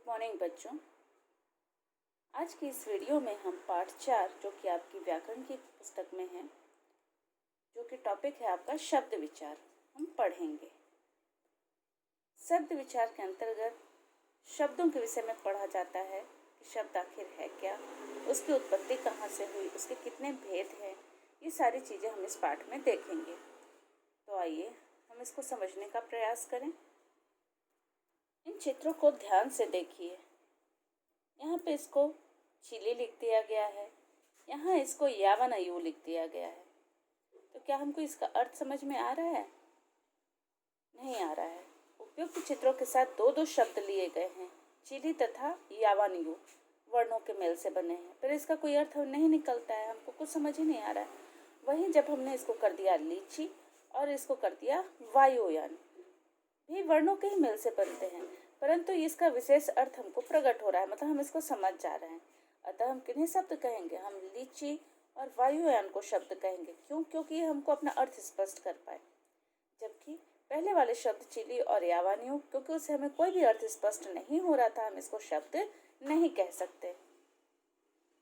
Morning बच्चों। आज की इस वीडियो में हम पाठ 4 जो कि आपकी व्याकरण की पुस्तक में है, जो कि टॉपिक है आपका शब्द विचार, हम पढ़ेंगे। शब्द विचार के अंतर्गत शब्दों के विषय में पढ़ा जाता है कि शब्द आखिर है क्या, उसकी उत्पत्ति कहाँ से हुई, उसके कितने भेद हैं, ये सारी चीज़ें हम इस पाठ में देखेंगे। तो आइए हम इसको समझने का प्रयास करें। इन चित्रों को ध्यान से देखिए। यहाँ पे इसको चिली लिख दिया गया है, यहाँ इसको यावानयू लिख दिया गया है। तो क्या हमको इसका अर्थ समझ में आ रहा है? नहीं आ रहा है। उपयुक्त चित्रों के साथ दो दो शब्द लिए गए हैं, चिली तथा यावानयू वर्णों के मेल से बने हैं, पर इसका कोई अर्थ नहीं निकलता है, हमको कुछ समझ ही नहीं आ रहा है। वहीं जब हमने इसको कर दिया लीची और इसको कर दिया वायुयान, भी वर्णों के ही मेल से बनते हैं, परंतु इसका विशेष अर्थ हमको प्रकट हो रहा है, मतलब हम इसको समझ जा रहे हैं। अतः हम किन्हीं शब्द कहेंगे? हम लीची और वायुयान को शब्द कहेंगे। क्यों? क्योंकि ये हमको अपना अर्थ स्पष्ट कर पाए। जबकि पहले वाले शब्द चिली और यावानियों, क्योंकि उससे हमें कोई भी अर्थ स्पष्ट नहीं हो रहा था, हम इसको शब्द नहीं कह सकते।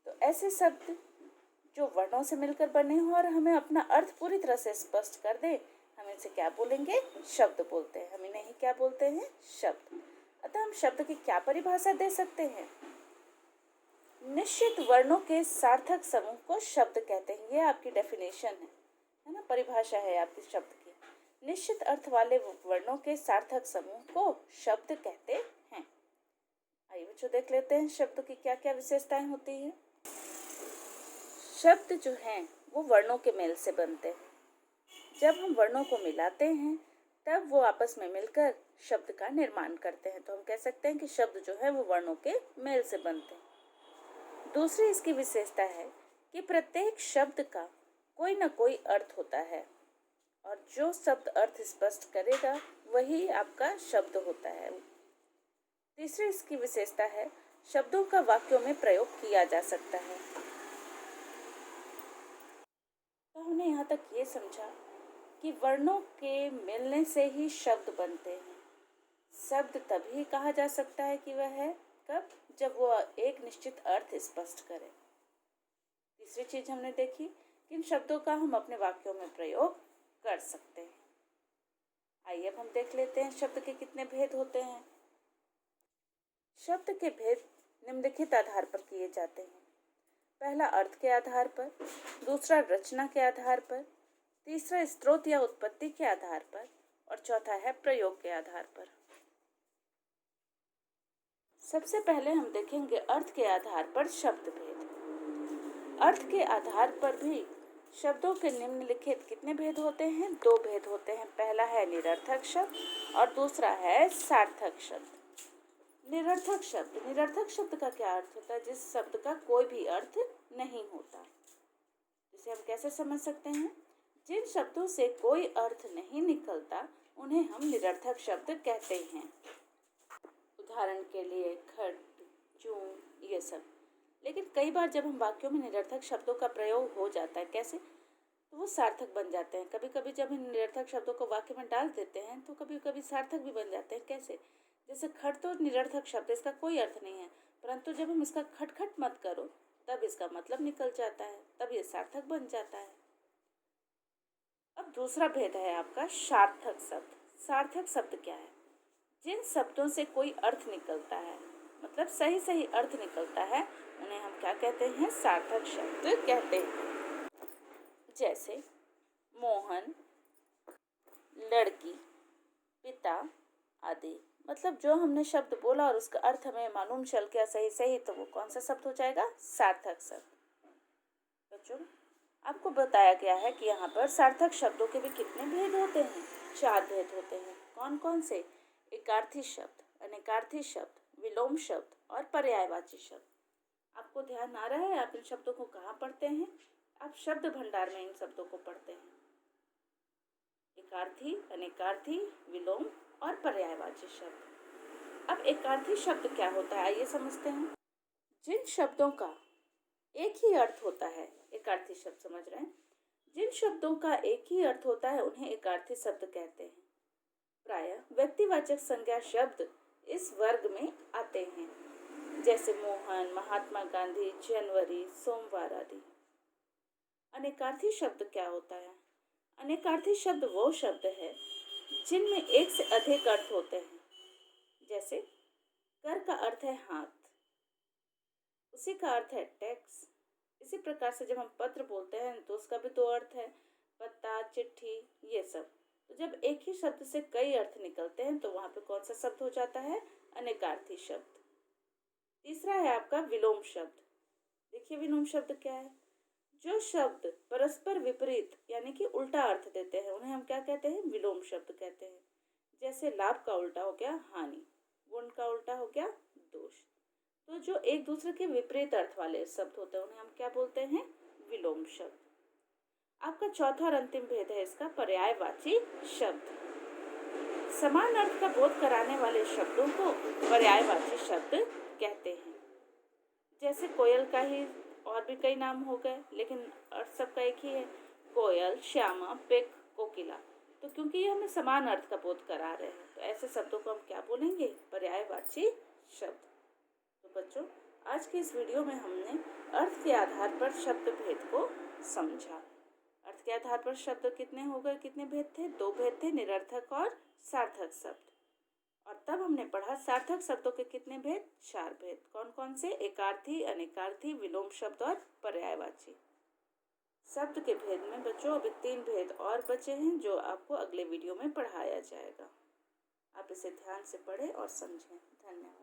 तो ऐसे शब्द जो वर्णों से मिलकर बने हों और हमें अपना अर्थ पूरी तरह से स्पष्ट कर दे, हम इसे क्या बोलेंगे? शब्द बोलते हैं। हम इन्हें क्या बोलते हैं? शब्द। अतः हम शब्द की क्या परिभाषा दे सकते हैं? निश्चित वर्णों के सार्थक समूह को शब्द कहते हैं। ये आपकी डेफिनेशन है ना, परिभाषा है आपकी शब्द की। निश्चित अर्थ वाले वर्णों के सार्थक समूह को शब्द कहते हैं। आइए बच्चों देख लेते हैं शब्द की क्या क्या विशेषताएं होती है। शब्द जो हैं वो वर्णों के मेल से बनते हैं। जब हम वर्णों को मिलाते हैं तब वो आपस में मिलकर शब्द का निर्माण करते हैं। तो हम कह सकते हैं कि शब्द जो है वो वर्णों के मेल से बनते हैं। दूसरी इसकी विशेषता है कि प्रत्येक शब्द का कोई ना कोई अर्थ होता है और जो शब्द अर्थ स्पष्ट करेगा वही आपका शब्द होता है। तीसरी इसकी विशेषता है शब्दों का वाक्यों में प्रयोग किया जा सकता है। तो हमने यहाँ तक ये समझा कि वर्णों के मिलने से ही शब्द बनते हैं। शब्द तभी कहा जा सकता है कि वह है कब? जब वो एक निश्चित अर्थ स्पष्ट करे। तीसरी चीज हमने देखी कि इन शब्दों का हम अपने वाक्यों में प्रयोग कर सकते हैं। आइए अब हम देख लेते हैं शब्द के कितने भेद होते हैं। शब्द के भेद निम्नलिखित आधार पर किए जाते हैं। पहला अर्थ के आधार पर, दूसरा रचना के आधार पर, तीसरा स्रोत या उत्पत्ति के आधार पर और चौथा है प्रयोग के आधार पर। सबसे पहले हम देखेंगे अर्थ के आधार पर शब्द भेद। अर्थ के आधार पर भी शब्दों के निम्नलिखित कितने भेद होते हैं? दो भेद होते हैं। पहला है निरर्थक शब्द और दूसरा है सार्थक शब्द। निरर्थक शब्द का क्या अर्थ होता है? जिस शब्द का कोई भी अर्थ नहीं होता। इसे हम कैसे समझ सकते हैं? जिन शब्दों से कोई अर्थ नहीं निकलता उन्हें हम निरर्थक शब्द कहते हैं। उदाहरण के लिए खट, चूं, ये सब। लेकिन कई बार जब हम वाक्यों में निरर्थक शब्दों का प्रयोग हो जाता है, कैसे? तो वो सार्थक बन जाते हैं। कभी कभी जब हम निरर्थक शब्दों को वाक्य में डाल देते हैं तो कभी कभी सार्थक भी बन जाते हैं। कैसे? जैसे खट तो निरर्थक शब्द, इसका कोई अर्थ नहीं है, परंतु जब हम इसका खटखट मत करो तब इसका मतलब निकल जाता है, तब ये सार्थक बन जाता है। अब दूसरा भेद है आपका सार्थक शब्द। सार्थक शब्द क्या है? जिन शब्दों से कोई अर्थ निकलता है, मतलब सही सही अर्थ निकलता है, उन्हें हम क्या कहते हैं? सार्थक शब्द कहते हैं। जैसे मोहन, लड़की, पिता आदि। मतलब जो हमने शब्द बोला और उसका अर्थ हमें मालूम चल गया सही सही, तो वो कौन सा शब्द हो जाएगा? सार्थक शब्द। बच्चों आपको बताया गया है कि यहाँ पर सार्थक शब्दों के भी कितने भेद होते हैं? 4 भेद होते हैं। कौन कौन से? एकार्थी शब्द, अनेकार्थी शब्द, विलोम शब्द और पर्यायवाची शब्द। आपको ध्यान आ रहा है आप इन शब्दों को कहाँ पढ़ते हैं? आप शब्द भंडार में इन शब्दों को पढ़ते हैं। एकार्थी, अनेकार्थी, विलोम और पर्यायवाची शब्द। अब एकार्थी शब्द क्या होता है आइए समझते हैं। जिन शब्दों का एक ही अर्थ होता है, एकार्थी शब्द समझ रहे हैं? जिन शब्दों का एक ही अर्थ होता है उन्हें एकार्थी शब्द कहते हैं। प्रायः व्यक्तिवाचक संज्ञा शब्द इस वर्ग में आते हैं, जैसे मोहन, महात्मा गांधी, जनवरी, सोमवार आदि। अनेकार्थी शब्द क्या होता है? अनेकार्थी शब्द वो शब्द है जिनमें एक से अधिक अर्थ होते हैं। जैसे कर का अर्थ है हाथ, उसी का अर्थ है टैक्स। इसी प्रकार से जब हम पत्र बोलते हैं तो उसका भी दो अर्थ है, पत्ता, चिट्ठी, ये सब। तो जब एक ही शब्द से कई अर्थ निकलते हैं तो वहां पे कौन सा शब्द हो जाता है? अनेकार्थी शब्द। तीसरा है आपका विलोम शब्द। देखिए विलोम शब्द क्या है? जो शब्द परस्पर विपरीत यानी कि उल्टा अर्थ देते हैं उन्हें हम क्या कहते हैं? विलोम शब्द कहते हैं। जैसे लाभ का उल्टा हो गया हानि, गुण का उल्टा हो गया दोष। तो जो एक दूसरे के विपरीत अर्थ वाले शब्द होते हैं उन्हें हम क्या बोलते हैं? विलोम शब्द। आपका चौथा और अंतिम भेद है इसका पर्यायवाची शब्द। समान अर्थ का बोध कराने वाले शब्दों को पर्यायवाची शब्द कहते हैं। जैसे कोयल का ही और भी कई नाम हो गए, लेकिन अर्थ सबका एक ही है, कोयल, श्यामा, पिक, कोकिला। तो क्योंकि ये हमें समान अर्थ का बोध करा रहे हैं तो ऐसे शब्दों को हम क्या बोलेंगे? पर्यायवाची शब्द। तो बच्चों, आज के इस वीडियो में हमने अर्थ के आधार पर शब्द भेद को समझा। अर्थ के आधार पर शब्द कितने हो गए? कितने भेद थे? दो भेद थे, निरर्थक और सार्थक शब्द। और तब हमने पढ़ा सार्थक शब्दों के कितने भेद? 4 भेद। कौन कौन से? एकार्थी, अनेकार्थी, विलोम शब्द और पर्यायवाची। शब्द के भेद में बच्चों अभी 3 भेद और बचे हैं जो आपको अगले वीडियो में पढ़ाया जाएगा। आप इसे ध्यान से पढ़ें और समझें। धन्यवाद।